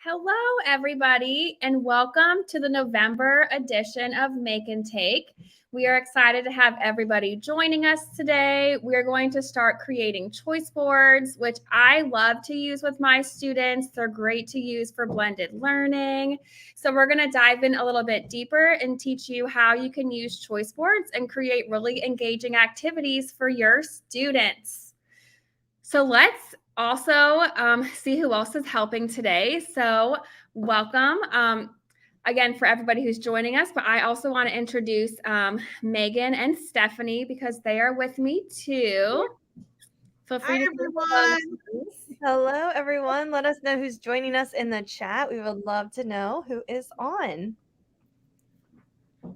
Hello, everybody, and welcome to the November edition of Make and Take. We are excited to have everybody joining us today. We are going to start creating choice boards, which I love to use with my students. They're great to use for blended learning. So we're going to dive in a little bit deeper and teach you how you can use choice boards and create really engaging activities for your students. So let's also see who else is helping today. So welcome again for everybody who's joining us. But I also want to introduce Megan and Stephanie because they are with me too. Feel free Hi, to everyone. Hello, everyone. Let us know who's joining us in the chat. We would love to know who is on.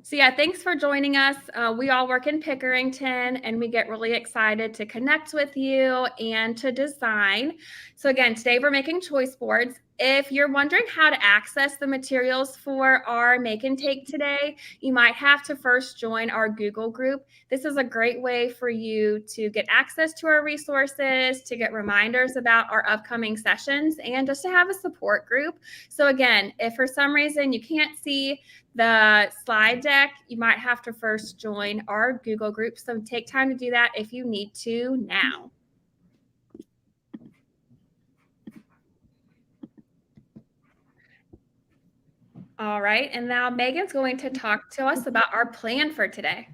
So yeah, thanks for joining us. We all work in Pickerington and we get really excited to connect with you and to design. So again, today we're making choice boards. If you're wondering how to access the materials for our Make and Take today, you might have to first join our Google group. This is a great way for you to get access to our resources, to get reminders about our upcoming sessions, and just to have a support group. So again, if for some reason you can't see the slide deck, you might have to first join our Google group. So take time to do that if you need to now. All right, and now Megan's going to talk to us about our plan for today.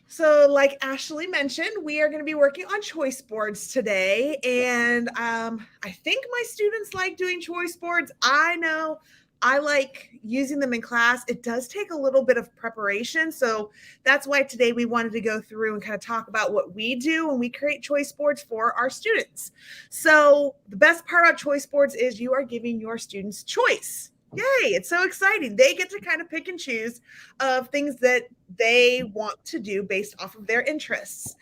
So, like Ashley mentioned, we are going to be working on choice boards today. And I think my students like doing choice boards. I know I like using them in class. It does take a little bit of preparation. So that's why today we wanted to go through and kind of talk about what we do when we create choice boards for our students. So the best part about choice boards is you are giving your students choice. Yay, it's so exciting. They get to kind of pick and choose of things that they want to do based off of their interests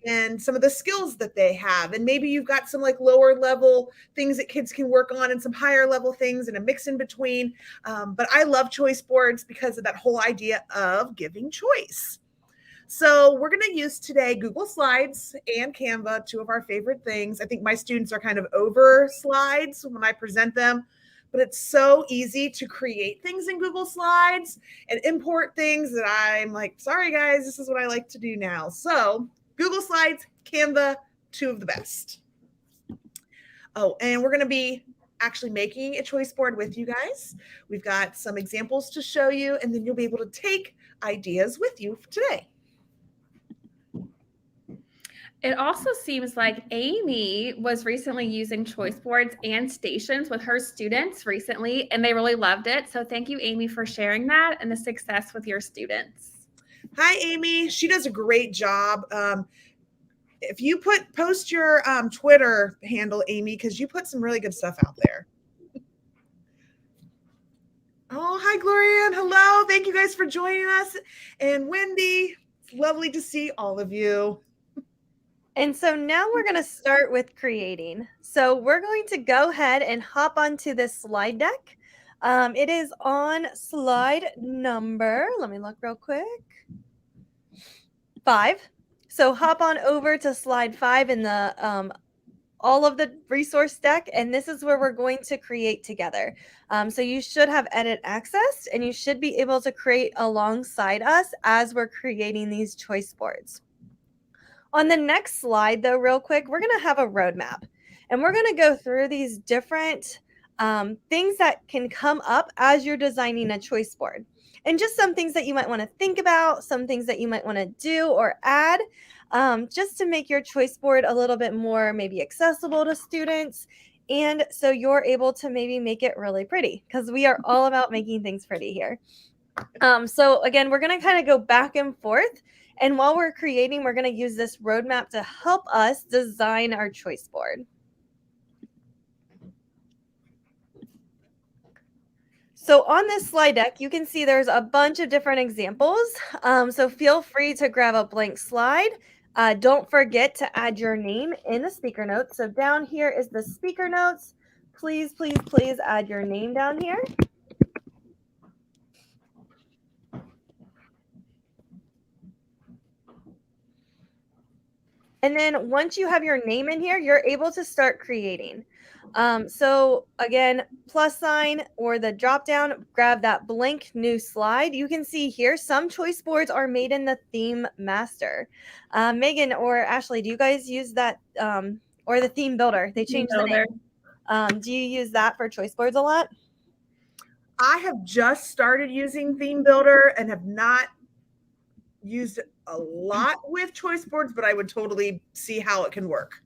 and some of the skills that they have. And maybe you've got some like lower level things that kids can work on and some higher level things and a mix in between. But I love choice boards because of that whole idea of giving choice. So we're going to use today Google Slides and Canva, two of our favorite things. I think my students are kind of over slides when I present them, but it's so easy to create things in Google Slides and import things that I'm like, sorry guys, this is what I like to do now. So Google Slides, Canva, two of the best. Oh, and we're going to be actually making a choice board with you guys. We've got some examples to show you, and then you'll be able to take ideas with you today. It also seems like Amy was recently using choice boards and stations with her students recently, and they really loved it. So thank you, Amy, for sharing that and the success with your students. Hi, Amy. She does a great job. If you post your Twitter handle, Amy, because you put some really good stuff out there. Oh, hi, Gloria, and hello. Thank you guys for joining us. And Wendy, it's lovely to see all of you. And so now we're going to start with creating. So we're going to go ahead and hop onto this slide deck. It is on slide number, let me look real quick, 5. So hop on over to slide 5 in the all of the resource deck, and this is where we're going to create together. So you should have edit access, and you should be able to create alongside us as we're creating these choice boards. On the next slide, though, real quick, we're going to have a roadmap, and we're going to go through these different things that can come up as you're designing a choice board, and just some things that you might want to think about, some things that you might want to do or add, just to make your choice board a little bit more maybe accessible to students. And so you're able to maybe make it really pretty, because we are all about making things pretty here. So again, we're going to kind of go back and forth. And while we're creating, we're going to use this roadmap to help us design our choice board. So on this slide deck, you can see there's a bunch of different examples. So feel free to grab a blank slide. Don't forget to add your name in the speaker notes. So down here is the speaker notes. Please, please, please add your name down here. And then once you have your name in here, you're able to start creating. So again, plus sign or the drop down, grab that blank new slide. You can see here some choice boards are made in the theme master. Megan or Ashley, do you guys use that or the theme builder? They changed the name. Do you use that for choice boards a lot? I have just started using Theme Builder and have not used it a lot with choice boards, but I would totally see how it can work.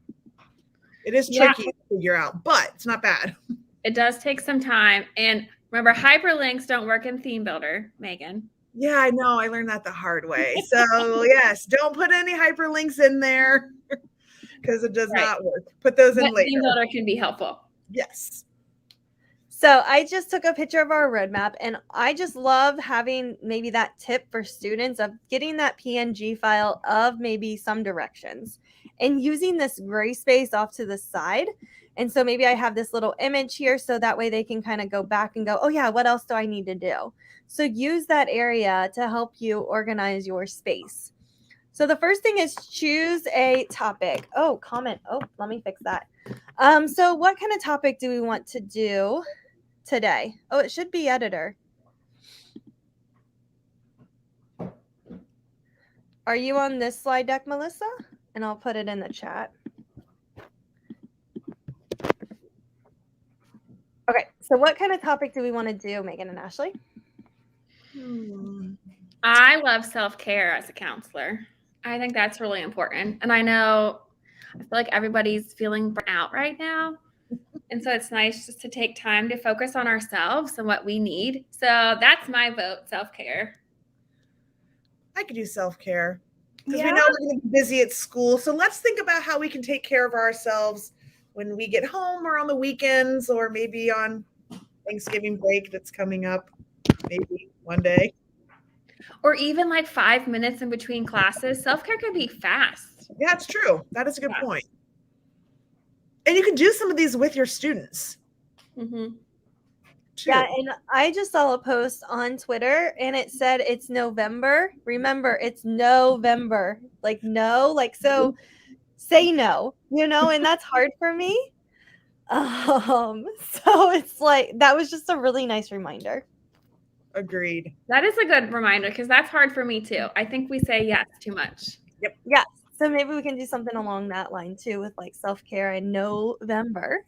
It is tricky to figure out, but it's not bad. It does take some time. And remember, hyperlinks don't work in Theme Builder, Megan. Yeah, I know. I learned that the hard way. So yes, don't put any hyperlinks in there because it does not work. Put those in later. Theme Builder can be helpful. Yes. So I just took a picture of our roadmap, and I just love having maybe that tip for students of getting that PNG file of maybe some directions and using this gray space off to the side. And so maybe I have this little image here so that way they can kind of go back and go, oh yeah, what else do I need to do? So use that area to help you organize your space. So the first thing is choose a topic. Oh, comment. Oh, let me fix that. So what kind of topic do we want to do today? Oh, it should be editor. Are you on this slide deck, Melissa? And I'll put it in the chat. Okay, so what kind of topic do we want to do, Megan and Ashley? I love self-care as a counselor. I think that's really important. And I know, I feel like everybody's feeling burnt out right now. And so it's nice just to take time to focus on ourselves and what we need. So that's my vote, self-care. I could do self-care because we know we're going to be busy at school. So let's think about how we can take care of ourselves when we get home or on the weekends or maybe on Thanksgiving break that's coming up maybe one day. Or even like 5 minutes in between classes. Self-care could be fast. Yeah, it's true. That is a good point. And you can do some of these with your students. Mm-hmm. Yeah, and I just saw a post on Twitter and it said it's November. Remember, it's November. Like no, like so say no, you know, and that's hard for me. So it's like that was just a really nice reminder. Agreed. That is a good reminder because that's hard for me too. I think we say yes too much. Yep. Yes. So maybe we can do something along that line too with like self-care in November.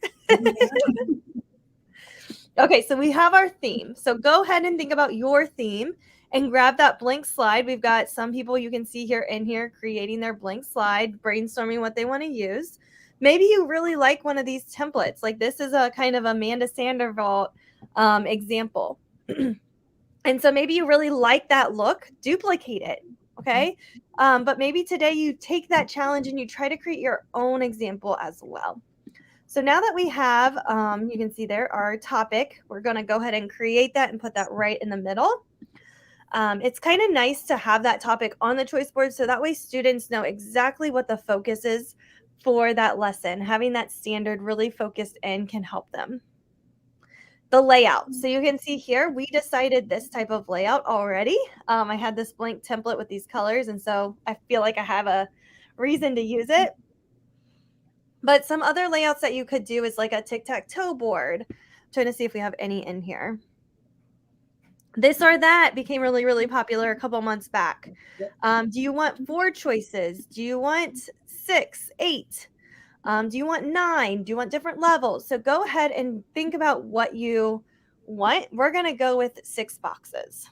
Okay, so we have our theme. So go ahead and think about your theme and grab that blank slide. We've got some people you can see here in here creating their blank slide, brainstorming what they want to use. Maybe you really like one of these templates. Like this is a kind of Amanda Sandoval example. And so maybe you really like that look, duplicate it, okay? But maybe today you take that challenge and you try to create your own example as well. So now that we have, you can see there our topic, we're going to go ahead and create that and put that right in the middle. It's kind of nice to have that topic on the choice board so that way students know exactly what the focus is for that lesson. Having that standard really focused in can help them. The layout. So you can see here, we decided this type of layout already. I had this blank template with these colors, and so I feel like I have a reason to use it. But some other layouts that you could do is like a tic-tac-toe board. I'm trying to see if we have any in here. This or that became really, really popular a couple months back. Do you want 4 choices? Do you want 6, 8? Do you want 9? Do you want different levels? So go ahead and think about what you want. We're going to go with 6 boxes.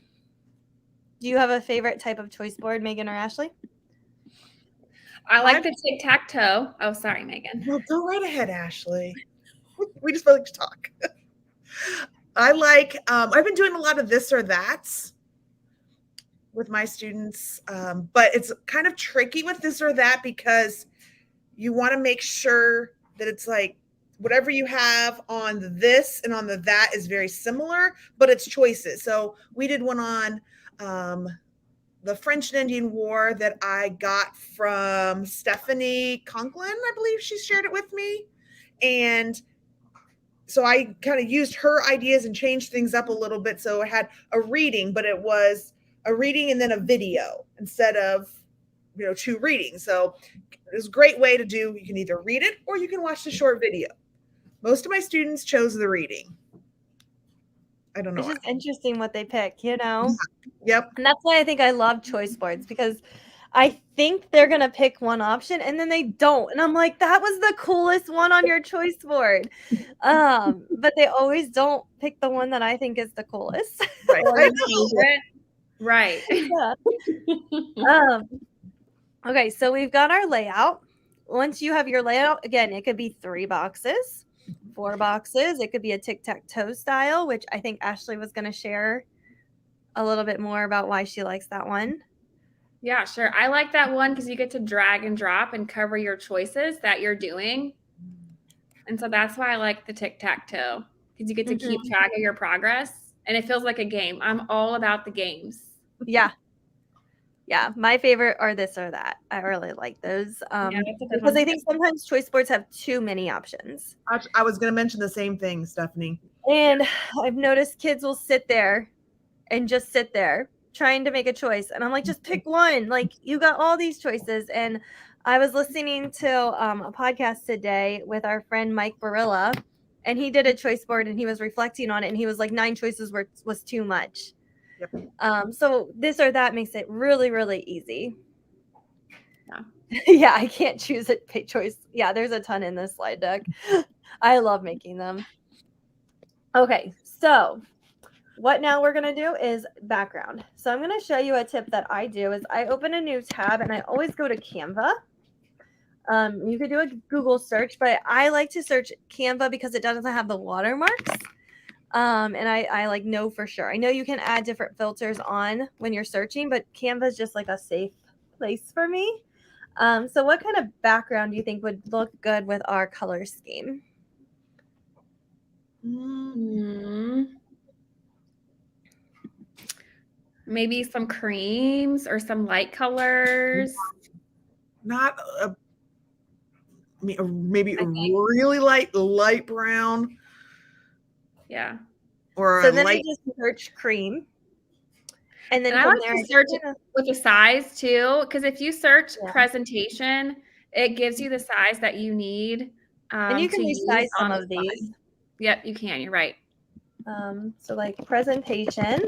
Do you have a favorite type of choice board, Megan or Ashley? I like the tic-tac-toe. Oh, sorry, Megan. Well, go right ahead, Ashley. We just like to talk. I like, I've been doing a lot of this or that's with my students, but it's kind of tricky with this or that because you want to make sure that it's like whatever you have on the this and on the that is very similar, but it's choices. So we did one on the French and Indian War that I got from Stephanie Conklin. I believe she shared it with me. And so I kind of used her ideas and changed things up a little bit. So I had a reading, but it was a reading and then a video instead of, 2 readings. So it's a great way to do. You can either read it or you can watch the short video. Most of my students chose the reading. I don't know. It's just interesting what they pick, you know? Yep. And that's why I think I love choice boards, because I think they're going to pick one option and then they don't. And I'm like, that was the coolest one on your choice board. But they always don't pick the one that I think is the coolest. Right. Or I your know. favorite. Right. Yeah. Okay, so we've got our layout. Once you have your layout, again, it could be 3 boxes, 4 boxes. It could be a tic-tac-toe style, which I think Ashley was going to share a little bit more about why she likes that one. Yeah, sure. I like that one because you get to drag and drop and cover your choices that you're doing. And so that's why I like the tic-tac-toe, because you get to keep track of your progress and it feels like a game. I'm all about the games. Yeah. Yeah, my favorite are this or that. I really like those. Yeah, that's a good Because one. I think sometimes choice boards have too many options. I was going to mention the same thing, Stephanie. And I've noticed kids will sit there and just sit there trying to make a choice. And I'm like, just pick one. Like, you got all these choices. And I was listening to a podcast today with our friend Mike Barilla, and he did a choice board and he was reflecting on it. And he was like, 9 choices was too much. Yep. So this or that makes it really, really easy. Yeah. Yeah, I can't choose a choice. Yeah, there's a ton in this slide deck. I love making them. Okay, so what now we're going to do is background. So I'm going to show you a tip that I do is I open a new tab and I always go to Canva. You could do a Google search, but I like to search Canva because it doesn't have the watermarks. And I like know for sure. I know you can add different filters on when you're searching, but Canva is just like a safe place for me. So what kind of background do you think would look good with our color scheme? Maybe some creams or some light colors. Not maybe a really light brown. Yeah. Or so a then light. I just search cream. And then I from like there, to search with the size too, because if you search Yeah. presentation, it gives you the size that you need. And you can to resize use some on of the these. slide. Yep, you can. You're right. So like presentation.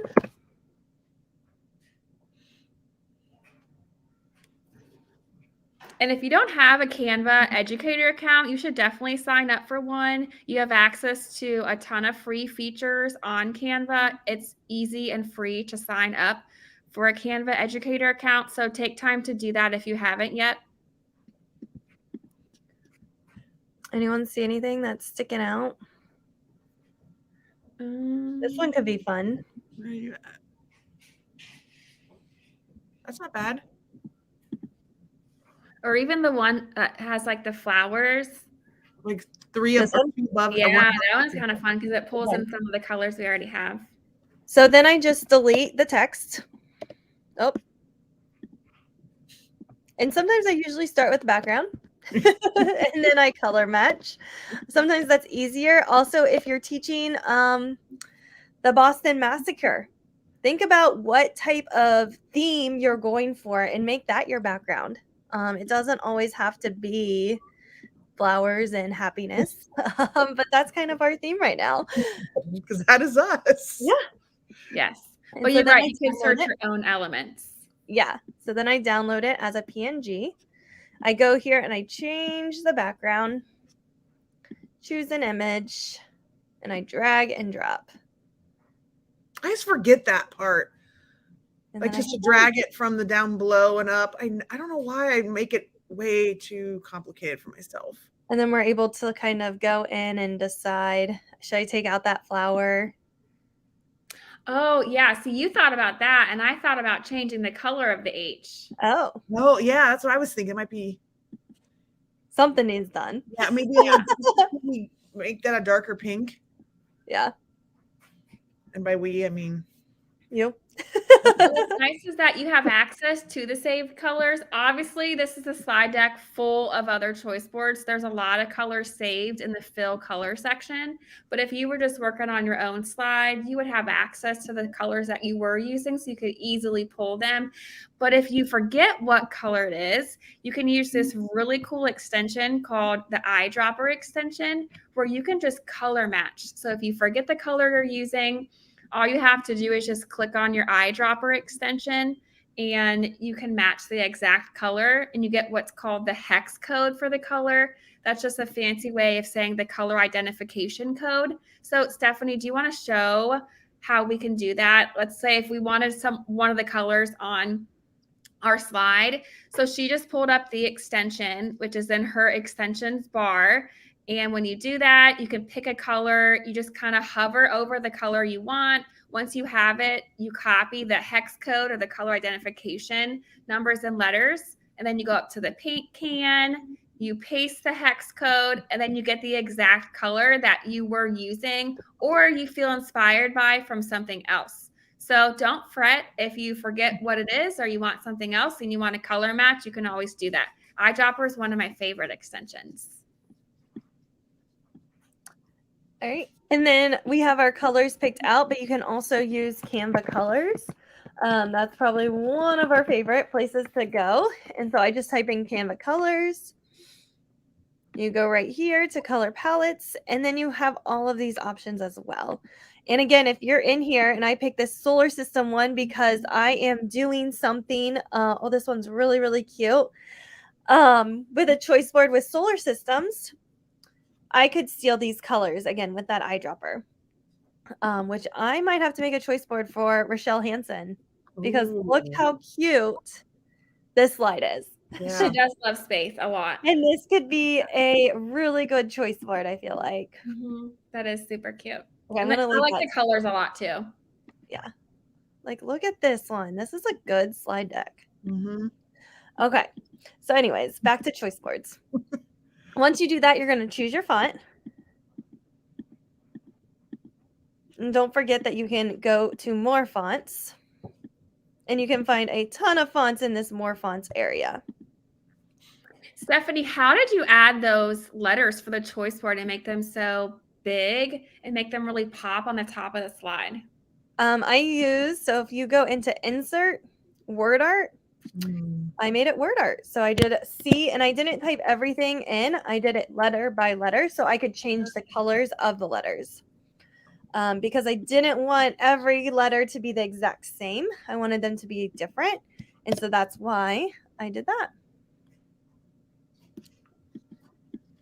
And if you don't have a Canva educator account, you should definitely sign up for one. You have access to a ton of free features on Canva. It's easy and free to sign up for a Canva educator account. So take time to do that if you haven't yet. Anyone see anything that's sticking out? This one could be fun. Where are you at? That's not bad. Or even the one that has like the flowers. Like 3 This one? Yeah, that one's kind of fun because it pulls in some of the colors we already have. So then I just delete the text. Oh. And sometimes I usually start with the background. And then I color match. Sometimes that's easier. Also, if you're teaching the Boston Massacre, think about what type of theme you're going for and make that your background. It doesn't always have to be flowers and happiness, but that's kind of our theme right now. Because that is us. Yeah. Yes. And But so you're then right. I You can download search it. your own elements. Yeah. So then I download it as a PNG. I go here and I change the background, choose an image, and I drag and drop. I just forget that part. And Like then just to drag it from the down below and up. I don't know why I make it way too complicated for myself. And then we're able to kind of go in and decide, should I take out that flower? Oh, yeah. See, you thought about that, and I thought about changing the color of the H. Oh. Oh, yeah, that's what I was thinking. It might be. Something is done. Yeah, maybe make that a darker pink. Yeah. And by we, I mean. You. What's nice is that you have access to the saved colors. Obviously, this is a slide deck full of other choice boards. There's a lot of colors saved in the fill color section. But if you were just working on your own slide, you would have access to the colors that you were using, so you could easily pull them. But if you forget what color it is, you can use this really cool extension called the eyedropper extension, where you can just color match. So if you forget the color you're using, all you have to do is just click on your eyedropper extension and you can match the exact color, and you get what's called the hex code for the color. That's just a fancy way of saying the color identification code. So Stephanie, do you want to show how we can do that? Let's say if we wanted one of the colors on our slide. So she just pulled up the extension, which is in her extensions bar. And when you do that, you can pick a color. You just kind of hover over the color you want. Once you have it, you copy the hex code or the color identification numbers and letters. And then you go up to the paint can, you paste the hex code, and then you get the exact color that you were using or you feel inspired by from something else. So don't fret if you forget what it is or you want something else and you want to color match, you can always do that. Eyedropper is one of my favorite extensions. All right. And then we have our colors picked out, but you can also use Canva colors. That's probably one of our favorite places to go. And so I just type in Canva colors. You go right here to color palettes, and then you have all of these options as well. And again, if you're in here, and I picked this solar system one because I am doing something, oh, this one's really, really cute. With a choice board with solar systems, I could steal these colors again with that eyedropper, which I might have to make a choice board for Rochelle Hansen, because look how cute this slide is. Yeah. She does love space a lot. And this could be a really good choice board, I feel like. That is super cute. Okay, I like the colors a lot too. Yeah. Like, look at this one. This is a good slide deck. Mm-hmm. Okay. So anyways, back to choice boards. Once you do that, you're going to choose your font. And don't forget that you can go to more fonts. And you can find a ton of fonts in this more fonts area. Stephanie, how did you add those letters for the choice board and make them so big and make them really pop on the top of the slide? So if you go into insert word art, I made it word art. So I did C, and I didn't type everything in. I did it letter by letter so I could change the colors of the letters. Because I didn't want every letter to be the exact same. I wanted them to be different. And so that's why I did that.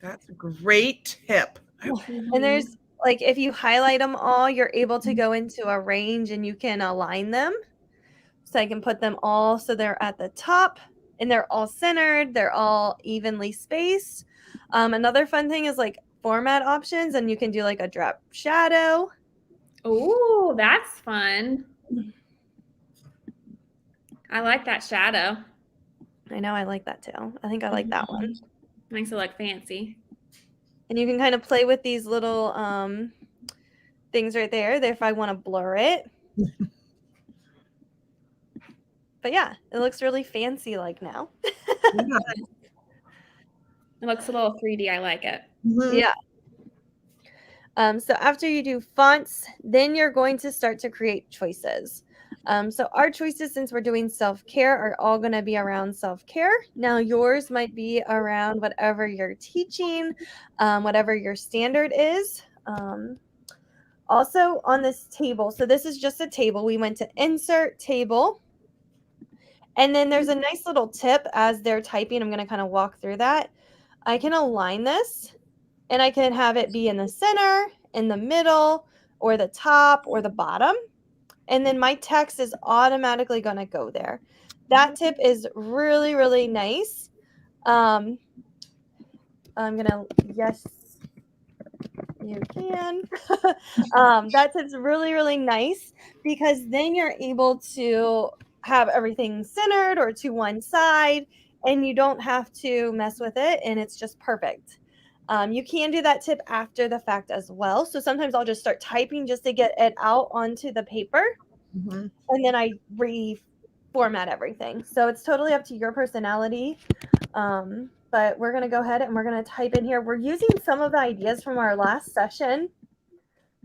That's a great tip. And there's, like, if you highlight them all, you're able to go into a range and you can align them. So I can put them all so they're at the top and they're all centered. They're all evenly spaced. Another fun thing is like format options, and you can do like a drop shadow. Oh, that's fun. I like that shadow. I know, I like that too. I think I like that one. Makes it look fancy. And you can kind of play with these little things right there if I want to blur it. But yeah, it looks really fancy like now. It looks a little 3D. I like it. Yeah. So after you do fonts, then you're going to start to create choices. So our choices, since we're doing self-care, are all going to be around self-care. Now yours might be around whatever you're teaching, whatever your standard is. Also on this table, so this is just a table. We went to insert table. And then there's a nice little tip as they're typing. I'm going to kind of walk through that. I can align this, and I can have it be in the center, in the middle, or the top, or the bottom. And then my text is automatically going to go there. That tip is really, really nice. I'm going to, yes, you can. That tip's really, really nice, because then you're able to have everything centered or to one side, and you don't have to mess with it, and it's just perfect. You can do that tip after the fact as well. So sometimes I'll just start typing just to get it out onto the paper. Mhm. and then I reformat everything. So it's totally up to your personality. But we're going to go ahead and we're going to type in here. We're using some of the ideas from our last session.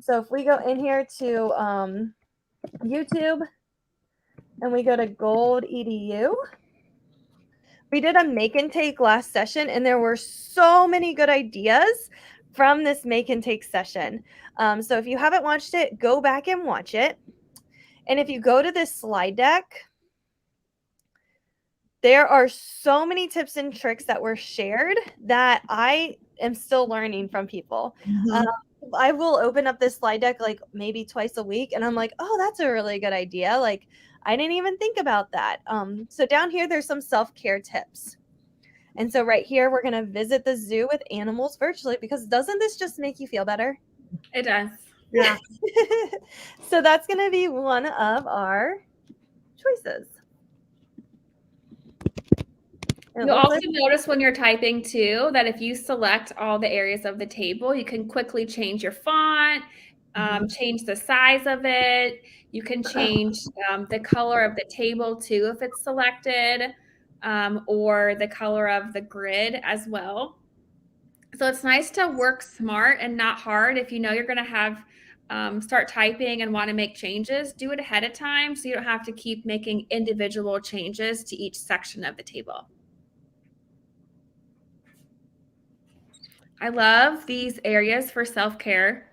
So if we go in here to YouTube and we go to Gold EDU, we did a make and take last session, and there were so many good ideas from this make and take session. So if you haven't watched it, go back and watch it. And if you go to this slide deck, there are so many tips and tricks that were shared that I am still learning from people. Mhm. I will open up this slide deck like maybe twice a week, and I'm like, oh, that's a really good idea. Like, I didn't even think about that. So down here, there's some self-care tips. And so right here, we're going to visit the zoo with animals virtually, because doesn't this just make you feel better? It does. Yeah. So that's going to be one of our choices. And it You'll looks also like notice when you're typing too that if you select all the areas of the table, you can quickly change your font, change the size of it. You can change the color of the table too if it's selected, or the color of the grid as well. So it's nice to work smart and not hard. If you know you're going to have start typing and want to make changes, do it ahead of time so you don't have to keep making individual changes to each section of the table. I love these areas for self-care.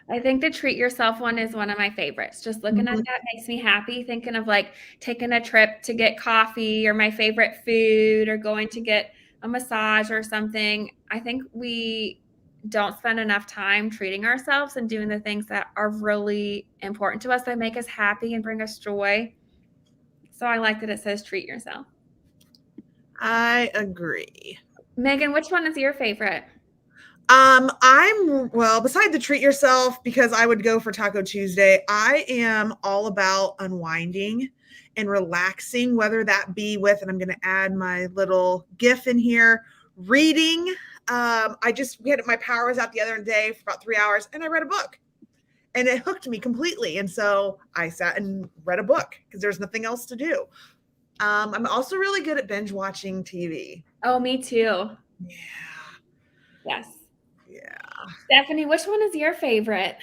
I think the treat yourself one is one of my favorites. Just looking at Mhm. that makes me happy, thinking of like taking a trip to get coffee or my favorite food or going to get a massage or something. I think we don't spend enough time treating ourselves and doing the things that are really important to us that make us happy and bring us joy. So I like that it says treat yourself. I agree. Megan, which one is your favorite? Beside the treat yourself, because I would go for Taco Tuesday, I am all about unwinding and relaxing, whether that be with, and I'm going to add my little GIF in here, reading. We had my power was out the other day for about 3 hours, and I read a book, and it hooked me completely. And so I sat and read a book because there's nothing else to do. I'm also really good at binge watching TV. Oh, me too. Yeah. Yes. Yeah. Stephanie, which one is your favorite?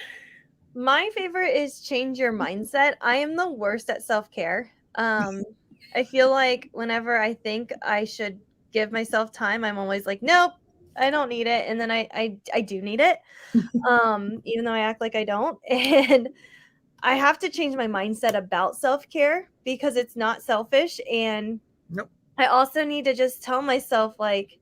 my favorite is change your mindset. I am the worst at self-care. I feel like whenever I think I should give myself time, I'm always like, nope, I don't need it. And then I do need it. Even though I act like I don't. And I have to change my mindset about self-care because it's not selfish. And Nope. I also need to just tell myself, like,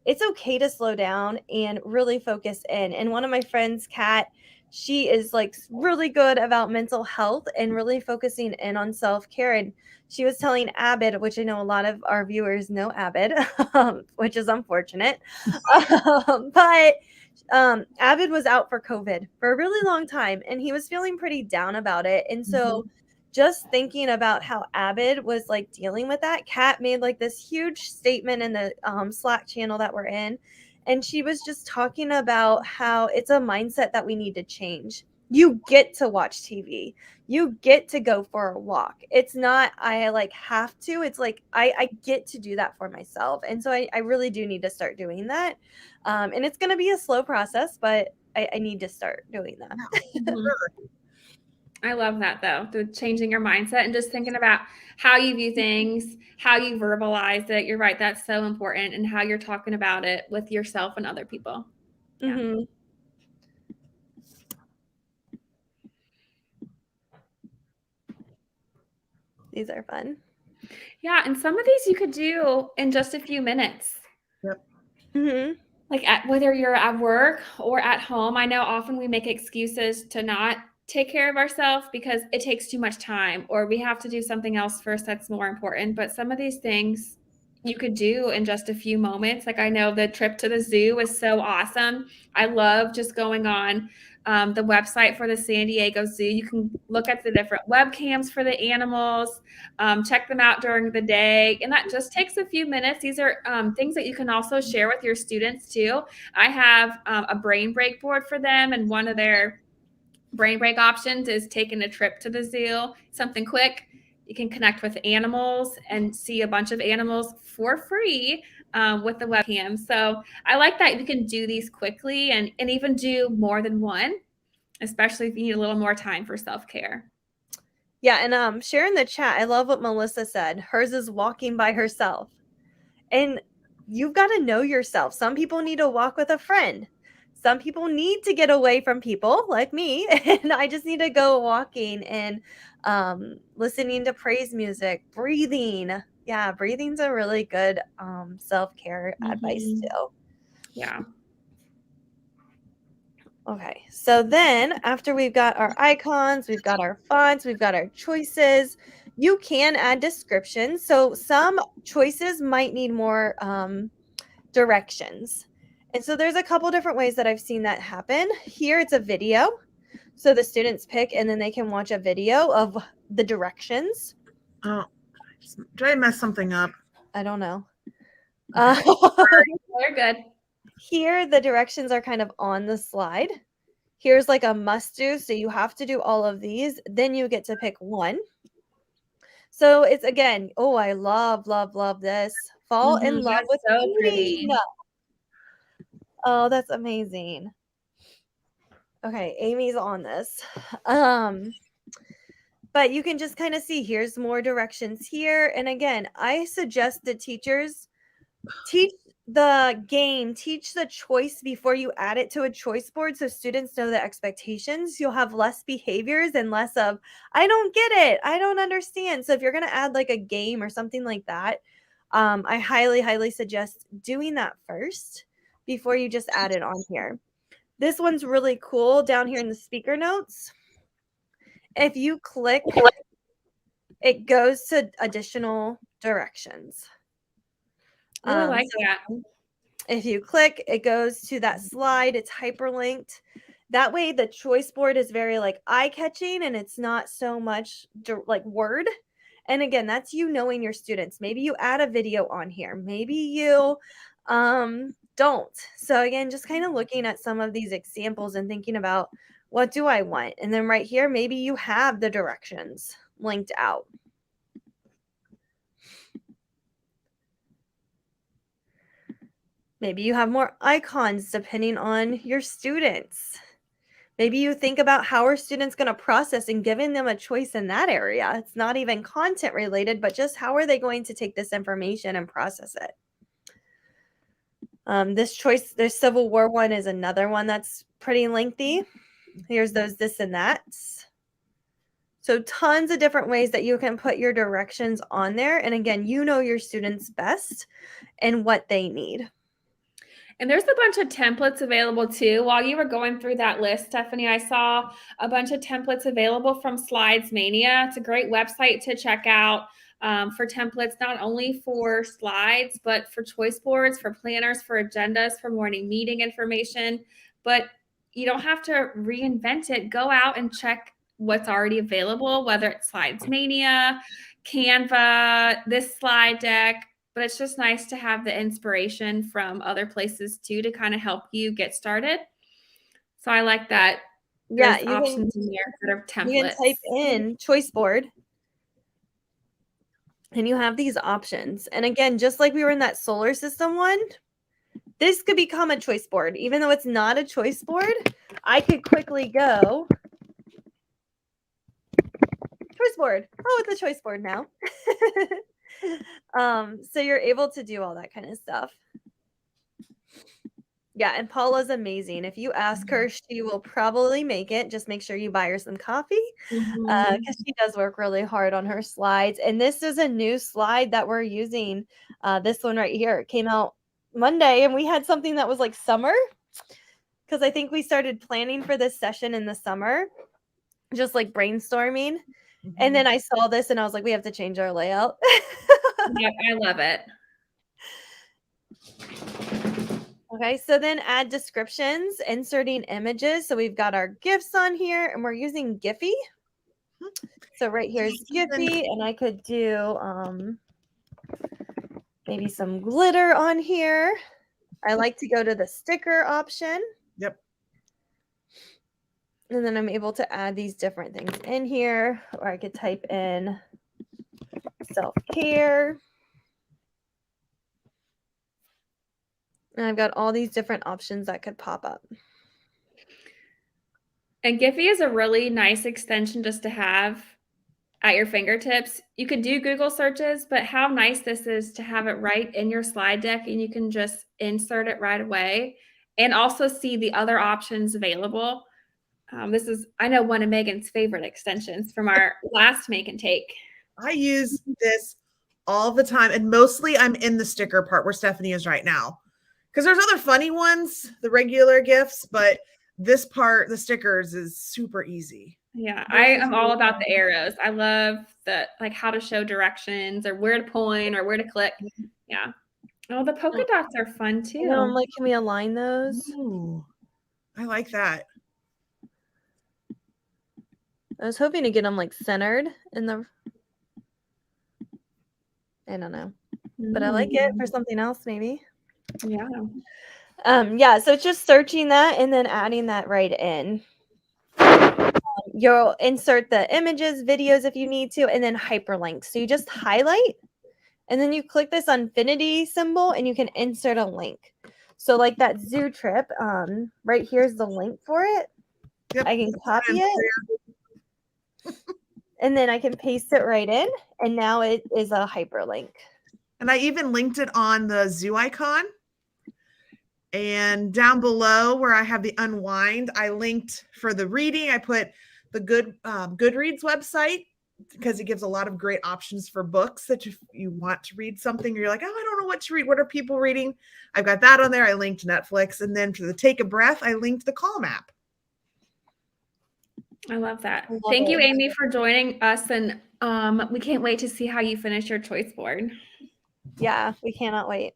it's okay to slow down and really focus in. And one of my friends, Kat, she is like really good about mental health and really focusing in on self-care. And she was telling Abid, which I know a lot of our viewers know Abid, which is unfortunate. But Abid was out for COVID for a really long time, and he was feeling pretty down about it. And so just thinking about how Abid was like dealing with that, Kat made like this huge statement in the Slack channel that we're in. And she was just talking about how it's a mindset that we need to change. You get to watch TV. You get to go for a walk. It's not, I like have to. It's like, I get to do that for myself. And so I really do need to start doing that. And it's going to be a slow process, but I need to start doing that. I love that though, the changing your mindset and just thinking about how you view things, how you verbalize it. You're right, that's so important, and how you're talking about it with yourself and other people. Yeah. Mm-hmm. These are fun. Yeah, and some of these you could do in just a few minutes. Yep. Mm-hmm. Like whether you're at work or at home. I know often we make excuses to not take care of ourselves because it takes too much time, or we have to do something else first that's more important. But some of these things you could do in just a few moments. Like I know the trip to the zoo was so awesome. I love just going on the website for the San Diego Zoo. You can look at the different webcams for the animals, check them out during the day. And that just takes a few minutes. These are things that you can also share with your students too. I have a brain break board for them, and one of their brain break options is taking a trip to the zoo, something quick. You can connect with animals and see a bunch of animals for free with the webcam. So I like that you can do these quickly and even do more than one, especially if you need a little more time for self-care. Yeah, and share in the chat. I love what Melissa said. Hers is walking by herself. And you've got to know yourself. Some people need to walk with a friend. Some people need to get away from people like me. And I just need to go walking and listening to praise music, breathing. Yeah, breathing's a really good self-care advice too. Yeah. Okay, so then after we've got our icons, we've got our fonts, we've got our choices, you can add descriptions. So some choices might need more directions. And so there's a couple different ways that I've seen that happen. Here it's a video. So the students pick and then they can watch a video of the directions. Oh, did I mess something up? I don't know. They're good. Here the directions are kind of on the slide. Here's like a must do. So you have to do all of these. Then you get to pick one. So it's again, oh, I love this. Fall in love with so reading. pretty. Oh, that's amazing. Okay, Amy's on this. But you can just kind of see here's more directions here. And again, I suggest that teachers teach the game, teach the choice before you add it to a choice board so students know the expectations. You'll have less behaviors and less of, I don't get it, I don't understand. So if you're going to add like a game or something like that, I highly suggest doing that first before you just add it on here. This one's really cool down here in the speaker notes. If you click, it goes to additional directions. I like that. If you click, it goes to that slide. It's hyperlinked. That way the choice board is very like eye-catching and it's not so much like word. And again, that's you knowing your students. Maybe you add a video on here. Maybe you don't. So again, just kind of looking at some of these examples and thinking about what do I want? And then right here, maybe you have the directions linked out. Maybe you have more icons depending on your students. Maybe you think about how are students going to process and giving them a choice in that area. It's not even content related, but just how are they going to take this information and process it? This choice, there's Civil War one is another one that's pretty lengthy. Here's those this and that's. So tons of different ways that you can put your directions on there. And again, you know your students best and what they need. And there's a bunch of templates available too. While you were going through that list, Stephanie, I saw a bunch of templates available from Slides Mania. It's a great website to check out for templates, not only for slides, but for choice boards, for planners, for agendas, for morning meeting information. But you don't have to reinvent it. Go out and check what's already available, whether it's Slides Mania, Canva, this slide deck. But it's just nice to have the inspiration from other places too to kind of help you get started. So I like that. Yeah, there's options in there that are templates. You can type in choice board and you have these options. And again, just like we were in that solar system one, this could become a choice board. Even though it's not a choice board, I could quickly go choice board. Oh, it's a choice board now. So you're able to do all that kind of stuff. Yeah, and Paula's amazing. If you ask her, she will probably make it. Just make sure you buy her some coffee because she does work really hard on her slides. And this is a new slide that we're using. This one right here. It came out Monday, and we had something that was like summer because I think we started planning for this session in the summer, just like brainstorming. And then I saw this and I was like, we have to change our layout. Yep, I love it. Okay, so then add descriptions, inserting images. So we've got our GIFs on here and we're using Giphy. So right here is Giphy, and I could do maybe some glitter on here. I like to go to the sticker option. Yep. And then I'm able to add these different things in here, or I could type in self-care. And I've got all these different options that could pop up. And Giphy is a really nice extension just to have at your fingertips. You could do Google searches, but how nice this is to have it right in your slide deck and you can just insert it right away and also see the other options available. This is, I know, one of Megan's favorite extensions from our last Make and Take. I use this all the time, and mostly I'm in the sticker part where Stephanie is right now. Because there's other funny ones, the regular gifts, but this part, the stickers, is super easy. Yeah, I am all about the arrows. I love the like how to show directions or where to point or where to click. Yeah. Oh, the polka dots are fun too. And I'm like, can we align those? Ooh, I like that. I was hoping to get them like centered in the, I don't know, but I like it for something else maybe. Yeah. Yeah, so it's just searching that and then adding that right in. You'll insert the images, videos if you need to, and then hyperlinks. So you just highlight and then you click this infinity symbol and you can insert a link. So like that zoo trip, right here's the link for it. Yep. I can copy it and then I can paste it right in, and now it is a hyperlink. And I even linked it on the zoo icon. And down below where I have the unwind, I linked for the reading. I put the Goodreads website because it gives a lot of great options for books that if you want to read something, you're like, oh, I don't know what to read. What are people reading? I've got that on there. I linked Netflix. And then for the Take a Breath, I linked the Calm app. I love that. Thank you, Amy, for joining us. And we can't wait to see how you finish your choice board. Yeah, we cannot wait.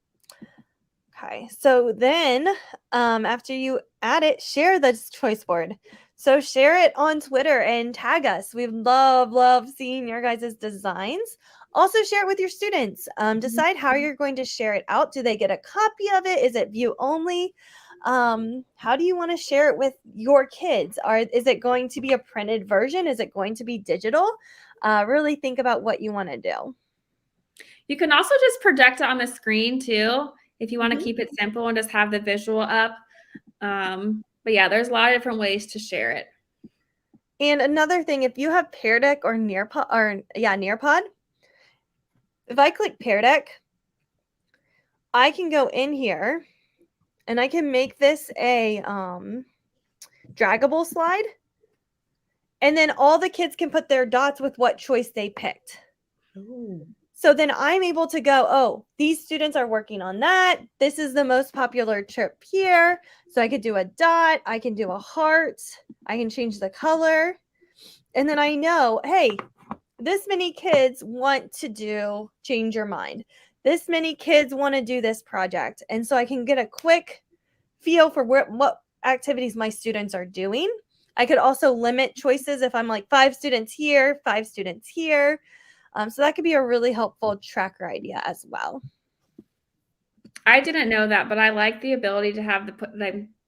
Okay, so then after you add it, share the choice board. So share it on Twitter and tag us. We love seeing your guys' designs. Also share it with your students. Decide how you're going to share it out. Do they get a copy of it? Is it view only? How do you want to share it with your kids? Is it going to be a printed version? Is it going to be digital? Really think about what you want to do. You can also just project it on the screen too, if you want to keep it simple and just have the visual up. But yeah, there's a lot of different ways to share it. And another thing, if you have Pear Deck or Nearpod, if I click Pear Deck, I can go in here and I can make this a draggable slide. And then all the kids can put their dots with what choice they picked. Ooh. So then I'm able to go, oh, these students are working on that. This is the most popular trip here. So I could do a dot. I can do a heart. I can change the color. And then I know, hey, this many kids want to do Change Your Mind. This many kids want to do this project. And so I can get a quick feel for what activities my students are doing. I could also limit choices if I'm like 5 students here, 5 students here. So that could be a really helpful tracker idea as well. I didn't know that, but I like the ability to have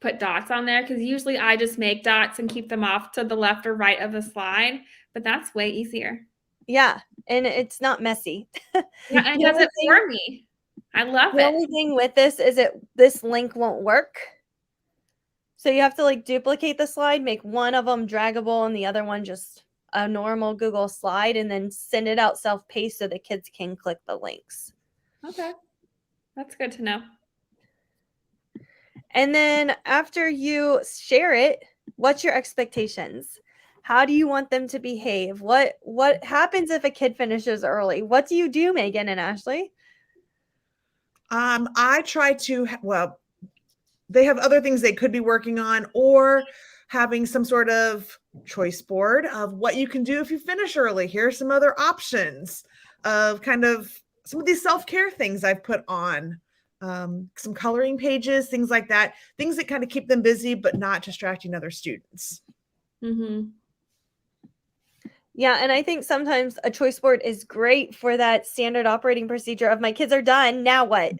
put dots on there because usually I just make dots and keep them off to the left or right of the slide, but that's way easier. Yeah, and it's not messy. Yeah, and it does it for me. I love it. The only thing with this is this link won't work. So you have to like duplicate the slide, make one of them draggable and the other one just a normal Google slide, and then send it out self-paced so the kids can click the links. Okay. That's good to know. And then after you share it, what's your expectations? How do you want them to behave? What happens if a kid finishes early? What do you do, Megan and Ashley? I try to, well, they have other things they could be working on, or having some sort of choice board of what you can do if you finish early. Here are some other options of kind of some of these self-care things I've put on, some coloring pages, things like that, things that kind of keep them busy, but not distracting other students. Mm-hmm. Yeah, and I think sometimes a choice board is great for that standard operating procedure of my kids are done, now what?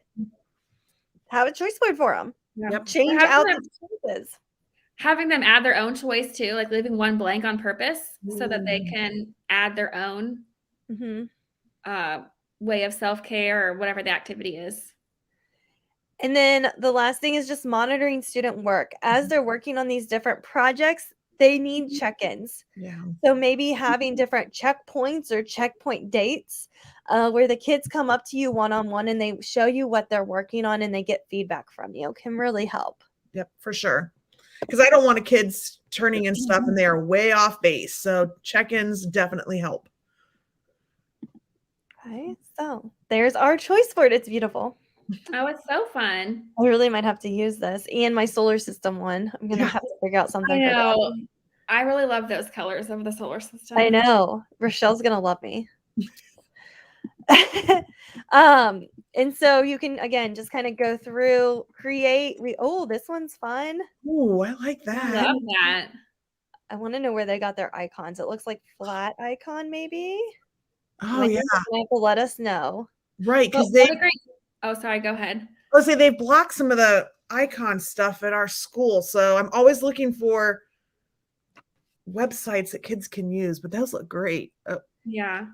Have a choice board for them. Yeah. Yep. Change out the choices. having them add their own choice too, like leaving one blank on purpose so that they can add their own way of self-care or whatever the activity is. And then the last thing is just monitoring student work. As they're working on these different projects, they need check-ins. Yeah. So maybe having different checkpoints or checkpoint dates where the kids come up to you one-on-one and they show you what they're working on and they get feedback from you can really help. Yep, for sure. Because I don't want kids turning in stuff and they are way off base. So check-ins definitely help. Okay, so there's our choice board. It's beautiful. Oh, it's so fun. I really might have to use this and my solar system one. I'm going to have to figure out something I for know. that. I really love those colors of the solar system. I know. Rochelle's going to love me. And so you can, again, just kind of go through, create. This one's fun. Oh, I like I that. love that. I want to know where they got their icons. It looks like flat icon, maybe. Oh, yeah. They have to let us know. Right, because oh, sorry, go ahead. Let's say they blocked some of the icon stuff at our school. So I'm always looking for websites that kids can use, but those look great. Yeah.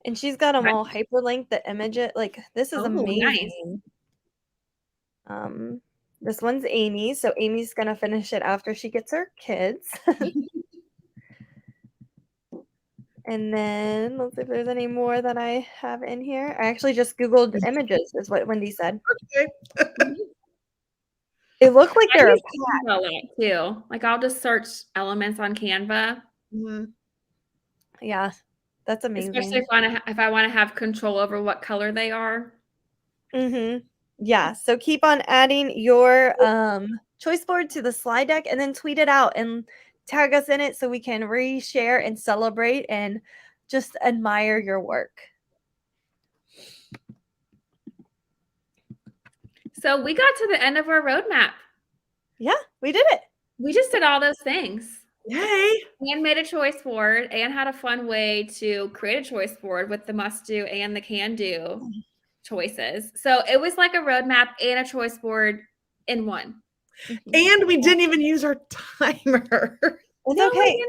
And she's got them all hyperlinked, the image it. Like, this is amazing. Nice. This one's Amy. So Amy's going to finish it after she gets her kids. And then let's see if there's any more that I have in here. I actually just Googled images, is what Wendy said. Okay. It looked like they're a lot too. Like I'll just search elements on Canva. Mm-hmm. Yeah, that's amazing. Especially if I want to have control over what color they are. Yeah, so keep on adding your choice board to the slide deck and then tweet it out and tag us in it so we can reshare and celebrate and just admire your work. So we got to the end of our roadmap. Yeah, we did it. We just did all those things. Yay. And made a choice board and had a fun way to create a choice board with the must do and the can do choices. So it was like a roadmap and a choice board in one. And we didn't even use our timer. It's okay.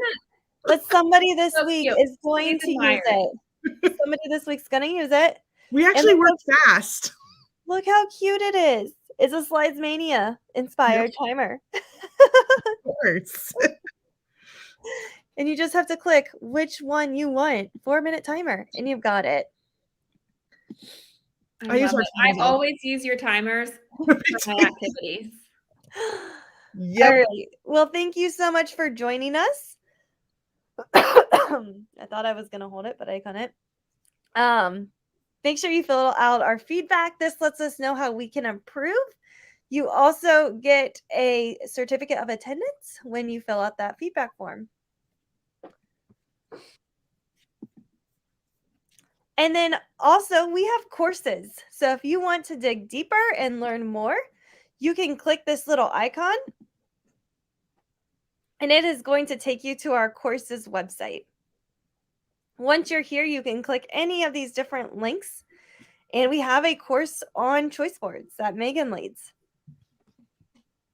But somebody this week is going to use it. Somebody this week's going to use it. We actually worked fast. Look how cute it is. It's a Slides Mania inspired timer. Of course. And you just have to click which one you want. 4-minute timer. And you've got it. I always use your timers for my activities. Yep. All right. Well, thank you so much for joining us. I thought I was going to hold it, but I couldn't. Make sure you fill out our feedback. This lets us know how we can improve. You also get a certificate of attendance when you fill out that feedback form. And then also we have courses. So if you want to dig deeper and learn more, you can click this little icon and it is going to take you to our courses website. Once you're here, you can click any of these different links and we have a course on choice boards that Megan leads.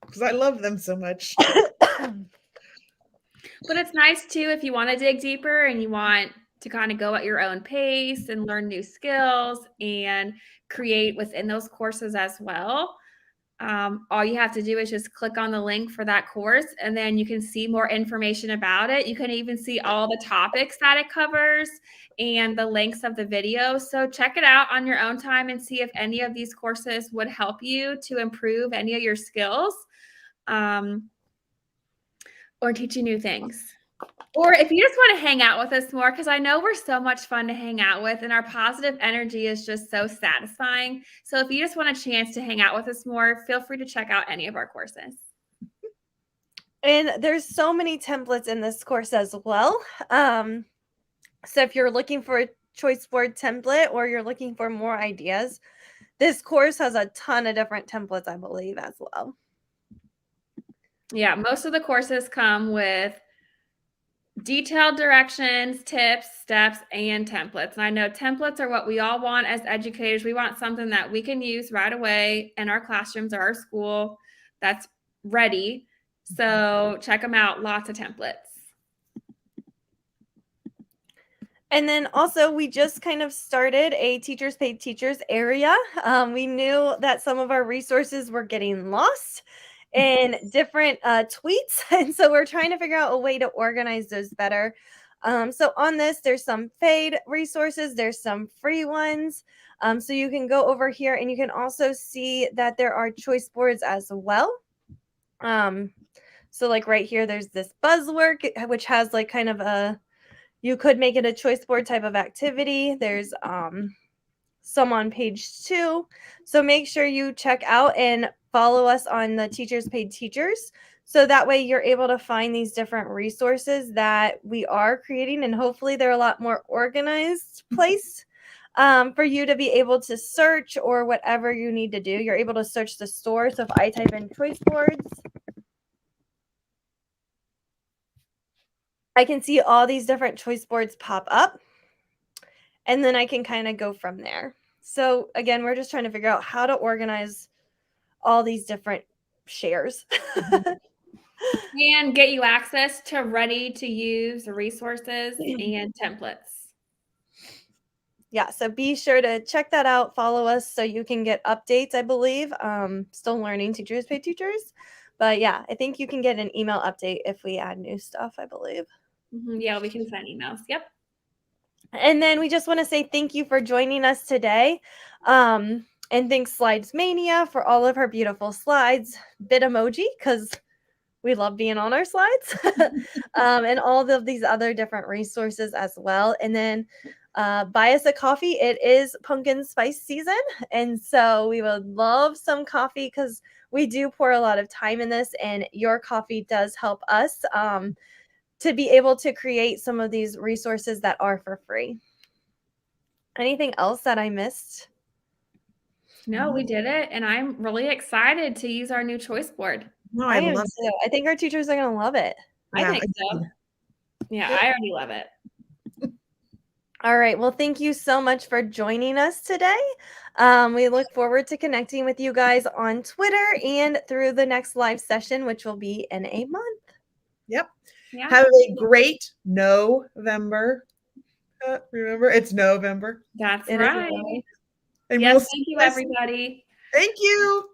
Because I love them so much. But it's nice too if you want to dig deeper and you want to kind of go at your own pace and learn new skills and create within those courses as well. All you have to do is just click on the link for that course and then you can see more information about it. You can even see all the topics that it covers and the links of the video. So check it out on your own time and see if any of these courses would help you to improve any of your skills or teach you new things. Or if you just want to hang out with us more, because I know we're so much fun to hang out with and our positive energy is just so satisfying. So if you just want a chance to hang out with us more, feel free to check out any of our courses. And there's so many templates in this course as well. So if you're looking for a choice board template or you're looking for more ideas, this course has a ton of different templates, I believe, as well. Yeah, most of the courses come with detailed directions, tips, steps, and templates. And I know templates are what we all want as educators. We want something that we can use right away in our classrooms or our school that's ready So check them out. Lots of templates. And then also, we just kind of started a Teachers Paid Teachers area. We knew that some of our resources were getting lost in different tweets. And so we're trying to figure out a way to organize those better. So on this, there's some paid resources, there's some free ones. So you can go over here and you can also see that there are choice boards as well. So like right here, there's this buzzwork, which has like kind of a, you could make it a choice board type of activity. There's some on page 2. So make sure you check out and follow us on the Teachers Paid Teachers. So that way you're able to find these different resources that we are creating, and hopefully they're a lot more organized place for you to be able to search or whatever you need to do. You're able to search the store. So if I type in choice boards, I can see all these different choice boards pop up, and then I can kind of go from there. So again, we're just trying to figure out how to organize all these different shares. And get you access to ready to use resources and templates. Yeah, so be sure to check that out. Follow us so you can get updates, I believe. Still learning Teachers Pay Teachers. But yeah, I think you can get an email update if we add new stuff, I believe. Yeah, we can send emails. Yep. And then we just want to say thank you for joining us today. And thanks Slides Mania for all of her beautiful slides. Bitmoji, because we love being on our slides. And all of these other different resources as well. And then buy us a coffee. It is pumpkin spice season. And so we would love some coffee because we do pour a lot of time in this, and your coffee does help us to be able to create some of these resources that are for free. Anything else that I missed? No, we did it. And I'm really excited to use our new choice board. No, I am love too. I think our teachers are going to love it. I think so. Yeah, I already love it. All right. Well, thank you so much for joining us today. We look forward to connecting with you guys on Twitter and through the next live session, which will be in a month. Yep. Yeah. Have a great November. Remember, it's November. That's It is right. November. And Yes, we'll thank you, see everybody. Thank you.